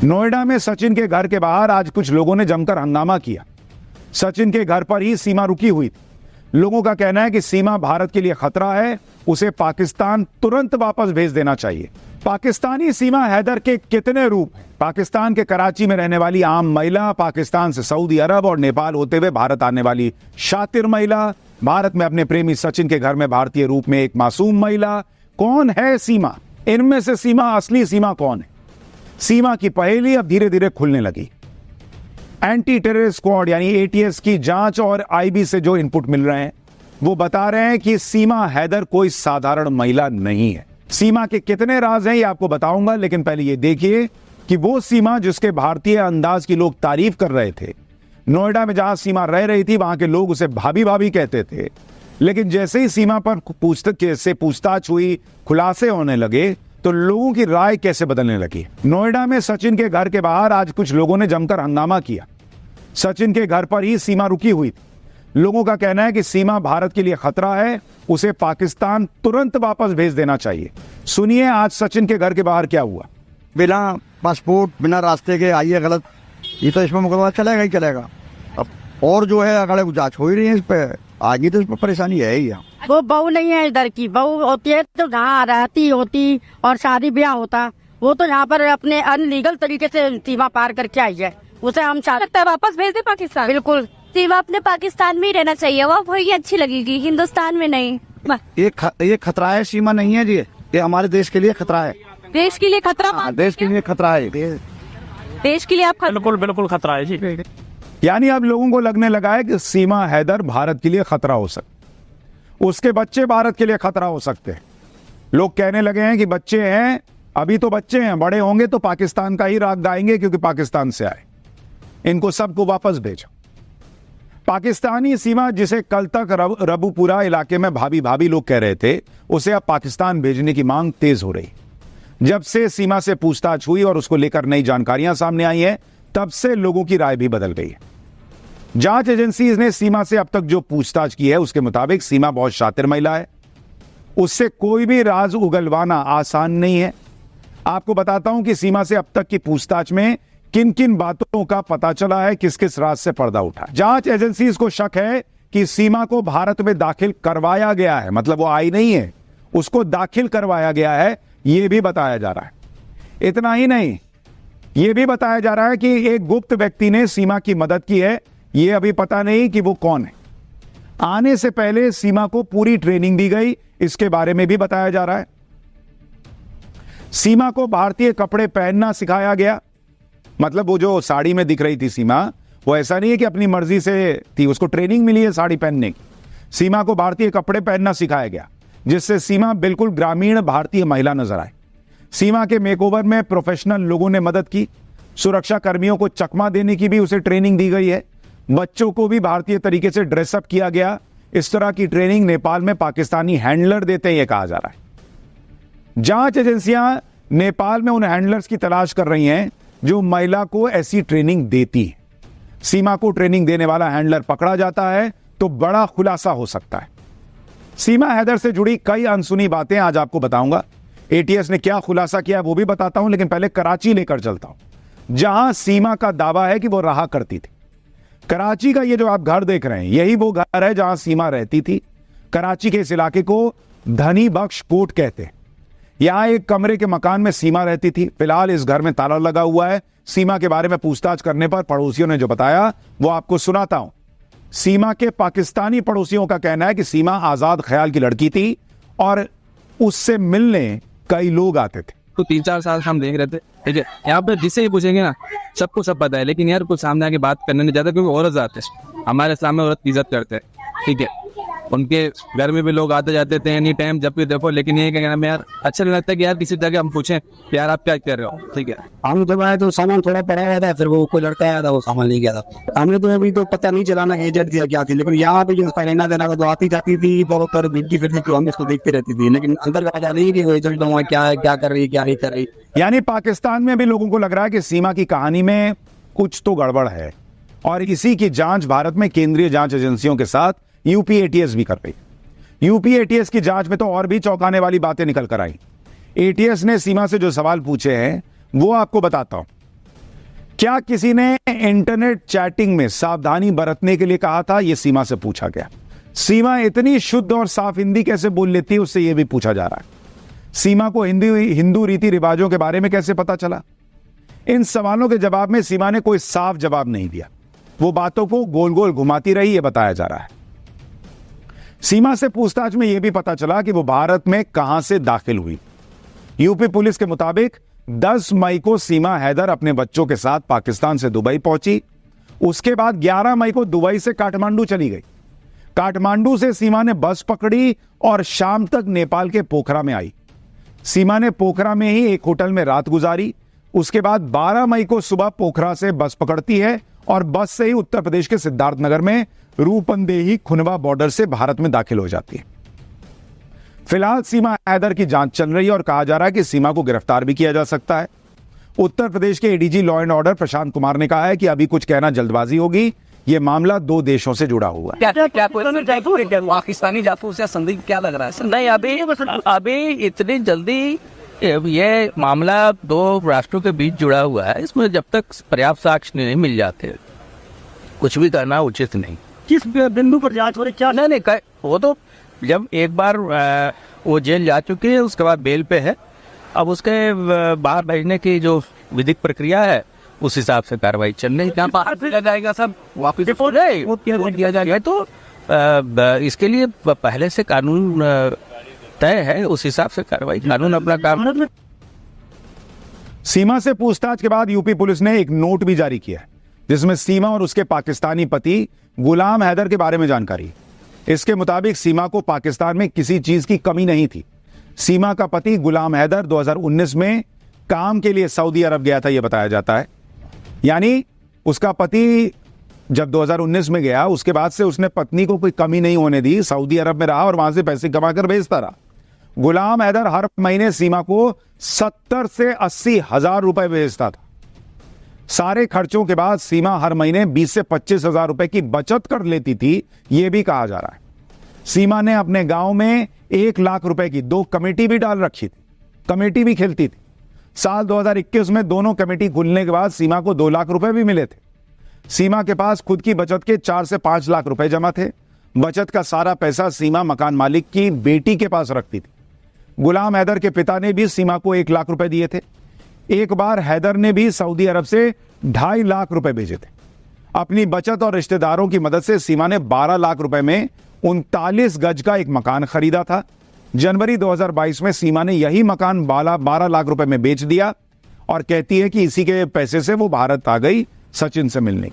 नोएडा में सचिन के घर के बाहर आज कुछ लोगों ने जमकर हंगामा किया। सचिन के घर पर ही सीमा रुकी हुई थी। लोगों का कहना है कि सीमा भारत के लिए खतरा है, उसे पाकिस्तान तुरंत वापस भेज देना चाहिए। पाकिस्तानी सीमा हैदर के कितने रूप हैं? पाकिस्तान के कराची में रहने वाली आम महिला, पाकिस्तान से सऊदी अरब और नेपाल होते हुए भारत आने वाली शातिर महिला, भारत में अपने प्रेमी सचिन के घर में भारतीय रूप में एक मासूम महिला। कौन है सीमा? इनमें से सीमा, असली सीमा कौन है? सीमा की पहेली अब धीरे धीरे खुलने लगी। एंटी टेररिस्ट स्क्वाड यानी एटीएस की जांच और आईबी से जो इनपुट मिल रहे हैं वो बता रहे हैं कि सीमा हैदर कोई साधारण महिला नहीं है। सीमा के कितने राज हैं ये आपको बताऊंगा, लेकिन पहले ये देखिए कि वो सीमा जिसके भारतीय अंदाज की लोग तारीफ कर रहे थे, नोएडा में जहां सीमा रह रही थी वहां के लोग उसे भाभी भाभी कहते थे, लेकिन जैसे ही सीमा पर पूछताछ हुई, खुलासे होने लगे तो लोगों की राय कैसे बदलने लगी। नोएडा में सचिन के घर के बाहर आज कुछ लोगों ने जमकर हंगामा किया। सचिन के घर पर ही सीमा रुकी हुई थी। लोगों का कहना है कि सीमा भारत के लिए खतरा है, उसे पाकिस्तान तुरंत वापस भेज देना चाहिए। सुनिए आज सचिन के घर के बाहर क्या हुआ। बिना पासपोर्ट, बिना रास्ते के आइए गलत, ये तो इसमें मुकदमा चलेगा ही चलेगा। अब और जो है अगर जांच हो ही रही है इस पे, आगे तो इस पर परेशानी है ही। वो बहू नहीं है, इधर की बहू होती है तो जहाँ रहती होती और शादी ब्याह होता, वो तो यहाँ पर अपने अनलीगल तरीके से सीमा पार करके आई है। उसे हम चाहते हैं वापस भेज दे पाकिस्तान। बिल्कुल, सीमा अपने पाकिस्तान में ही रहना चाहिए, वो वही अच्छी लगेगी, हिंदुस्तान में नहीं। ये खतरा है, सीमा नहीं है जी, ये हमारे देश के लिए खतरा है। देश के लिए खतरा? देश के लिए खतरा है। देश के लिए आप बिल्कुल खतरा है जी। यानी अब लोगों को लगने लगा है कि सीमा हैदर भारत के लिए खतरा हो सकता, उसके बच्चे भारत के लिए खतरा हो सकते हैं। लोग कहने लगे हैं कि बच्चे हैं, अभी तो बच्चे हैं, बड़े होंगे तो पाकिस्तान का ही राग गाएंगे क्योंकि पाकिस्तान से आए, इनको सबको वापस भेजो। पाकिस्तानी सीमा जिसे कल तक रबुपुरा इलाके में भाभी भाभी लोग कह रहे थे, उसे अब पाकिस्तान भेजने की मांग तेज हो रही। जब से सीमा से पूछताछ हुई और उसको लेकर नई जानकारियां सामने आई हैं, तब से लोगों की राय भी बदल गई है। जांच एजेंसी ने सीमा से अब तक जो पूछताछ की है उसके मुताबिक सीमा बहुत शातिर महिला है, उससे कोई भी राज उगलवाना आसान नहीं है। आपको बताता हूं कि सीमा से अब तक की पूछताछ में किन किन बातों का पता चला है, किस किस राज से पर्दा उठा। जांच एजेंसी को शक है कि सीमा को भारत में दाखिल करवाया गया है, मतलब वो आई नहीं है, उसको दाखिल करवाया गया है, यह भी बताया जा रहा है। इतना ही नहीं, यह भी बताया जा रहा है कि एक गुप्त व्यक्ति ने सीमा की मदद की है, यह अभी पता नहीं कि वो कौन है। आने से पहले सीमा को पूरी ट्रेनिंग दी गई, इसके बारे में भी बताया जा रहा है। सीमा को भारतीय कपड़े पहनना सिखाया गया, मतलब वो जो साड़ी में दिख रही थी सीमा, वो ऐसा नहीं है कि अपनी मर्जी से थी, उसको ट्रेनिंग मिली है साड़ी पहनने की। सीमा को भारतीय कपड़े पहनना सिखाया गया, जिससे सीमा बिल्कुल ग्रामीण भारतीय महिला नजर आए। सीमा के मेकओवर में प्रोफेशनल लोगों ने मदद की, सुरक्षा कर्मियों को चकमा देने की भी उसे ट्रेनिंग दी गई है, बच्चों को भी भारतीय तरीके से ड्रेसअप किया गया। इस तरह की ट्रेनिंग नेपाल में पाकिस्तानी हैंडलर देते हैं, यह कहा जा रहा है। जांच एजेंसियां नेपाल में उन हैंडलर्स की तलाश कर रही हैं जो महिला को ऐसी ट्रेनिंग देती है। सीमा को ट्रेनिंग देने वाला हैंडलर पकड़ा जाता है तो बड़ा खुलासा हो सकता है। सीमा हैदर से जुड़ी कई अनसुनी बातें आज आपको बताऊंगा। एटीएस ने क्या खुलासा किया वो भी बताता हूं, लेकिन पहले कराची लेकर चलता हूं, जहां सीमा का दावा है कि वो रहा करती थी। कराची का ये जो आप घर देख रहे हैं, यही वो घर है जहां सीमा रहती थी। कराची के इस इलाके को धनी बख्श कोट कहते हैं। यहां एक कमरे के मकान में सीमा रहती थी। फिलहाल इस घर में ताला लगा हुआ है। सीमा के बारे में पूछताछ करने पर पड़ोसियों ने जो बताया वो आपको सुनाता हूं। सीमा के पाकिस्तानी पड़ोसियों का कहना है कि सीमा आजाद ख्याल की लड़की थी और उससे मिलने कई लोग आते थे। तो 3-4 साल हम देख रहे थे, ठीक है। यहाँ पे जिससे ही पूछेंगे ना, सबको सब पता है, लेकिन यार कुछ सामने आके बात करने नहीं जाता, क्योंकि औरत जाते हैं, हमारे सामने औरत की इज्जत करते हैं, ठीक है। उनके घर में भी लोग आते जाते थे एनी टाइम, जब भी देखो। लेकिन ये क्या कहना, यार अच्छा नहीं लगता कि यार किसी जगह हम पूछें यार आप क्या कर रहे हो, ठीक है। हम तो आए तो सामान थोड़ा पड़ा हुआ था, फिर वो कोई लड़का आया था, वो सामान ले गया था। हमने तो अभी तो पता नहीं चलाना एजेंट दिया क्या थी, लेकिन यहाँ पे जो पहले देना तो आती जाती थी, बहुत पर मिलती फिरती तो हम इसको देखते रहती थी, लेकिन अंदर का पता नहीं कि वो एजेंट क्या कर रही, क्या नहीं कर रही। यानी पाकिस्तान में भी लोगों को लग रहा है कि सीमा की कहानी में कुछ तो गड़बड़ है, और इसी की जांच भारत में केंद्रीय जांच एजेंसियों के साथ यूपी एटीएस भी कर रही। यूपी एटीएस की जांच में तो और भी चौंकाने वाली बातें निकल कर आई। एटीएस ने सीमा से जो सवाल पूछे हैं वो आपको बताता हूं। क्या किसी ने इंटरनेट चैटिंग में सावधानी बरतने के लिए कहा था? यह सीमा से पूछा गया। सीमा इतनी शुद्ध और साफ हिंदी कैसे बोल लेती है, उससे यह भी पूछा जा रहा है। सीमा को हिंदू रीति रिवाजों के बारे में कैसे पता चला? इन सवालों के जवाब में सीमा ने कोई साफ जवाब नहीं दिया। वो बातों को गोल गोल घुमाती रही, यह बताया जा रहा है। सीमा से पूछताछ में यह भी पता चला कि वो भारत में कहां से दाखिल हुई। यूपी पुलिस के मुताबिक 10 मई को सीमा हैदर अपने बच्चों के साथ पाकिस्तान से दुबई पहुंची। उसके बाद 11 मई को दुबई से काठमांडू चली गई। काठमांडू से सीमा ने बस पकड़ी और शाम तक नेपाल के पोखरा में आई। सीमा ने पोखरा में ही एक होटल में रात गुजारी। उसके बाद 12 मई को सुबह पोखरा से बस पकड़ती है और बस से ही उत्तर प्रदेश के सिद्धार्थनगर में रूपंदेही खुनवा बॉर्डर से भारत में दाखिल हो जाती है। फिलहाल सीमा हैदर की जांच चल रही है और कहा जा रहा है कि सीमा को गिरफ्तार भी किया जा सकता है। उत्तर प्रदेश के ADG law and order Prashant Kumar ने कहा है कि अभी कुछ कहना जल्दबाजी होगी। यह मामला 2 देशों से जुड़ा हुआ है। क्या पाकिस्तानी जासूस या संदिग्ध क्या लग रहा है? नहीं, अभी इतनी जल्दी ये मामला 2 राष्ट्रों के बीच जुड़ा हुआ है। इसमें जब तक पर्याप्त साक्ष्य नहीं मिल जाते कुछ भी करना उचित नहीं। किस बिंदु पर जांच हो रही? क्या नहीं, वो तो जब एक बार वो जेल जा चुकी है, उसके बाद बेल पे है। अब उसके बाहर भेजने की जो विधिक प्रक्रिया है उस हिसाब से कार्रवाई चल रही है। बाहर भेजा जाएगा सब वापिस दिया जाएगा। तो इसके लिए पहले से कानून तय है, उस हिसाब से कार्रवाई, कानून अपना काम। सीमा से पूछताछ के बाद यूपी पुलिस ने एक नोट भी जारी किया है जिसमें सीमा और उसके पाकिस्तानी पति गुलाम हैदर के बारे में जानकारी। इसके मुताबिक सीमा को पाकिस्तान में किसी चीज की कमी नहीं थी। सीमा का पति गुलाम हैदर 2019 में काम के लिए सऊदी अरब गया था, यह बताया जाता है। यानी उसका पति जब 2019 में गया, उसके बाद से उसने पत्नी को कोई कमी नहीं होने दी, सऊदी अरब में रहा और वहां से पैसे कमाकर भेजता रहा। गुलाम हैदर हर महीने सीमा को 70 से 80 हजार रुपए भेजता था। सारे खर्चों के बाद सीमा हर महीने 20 से 25 हजार रुपए की बचत कर लेती थी, यह भी कहा जा रहा है। सीमा ने अपने गांव में 1 लाख रुपए की 2 कमेटी भी डाल रखी थी, कमेटी भी खेलती थी। साल 2021 में दोनों कमेटी खुलने के बाद सीमा को 2 लाख रुपए भी मिले थे। सीमा के पास खुद की बचत के 4 से 5 लाख रुपए जमा थे। बचत का सारा पैसा सीमा मकान मालिक की बेटी के पास रखती थी। गुलाम हैदर के पिता ने भी सीमा को 1 लाख रुपए दिए थे। एक बार हैदर ने भी सऊदी अरब से 2.5 लाख रुपए भेजे थे। अपनी बचत और रिश्तेदारों की मदद से सीमा ने 12 लाख रुपए में 39 गज का एक मकान खरीदा था। जनवरी 2022 में सीमा ने यही मकान 12 लाख रुपए में बेच दिया और कहती है कि इसी के पैसे से वो भारत आ गई सचिन से मिलने।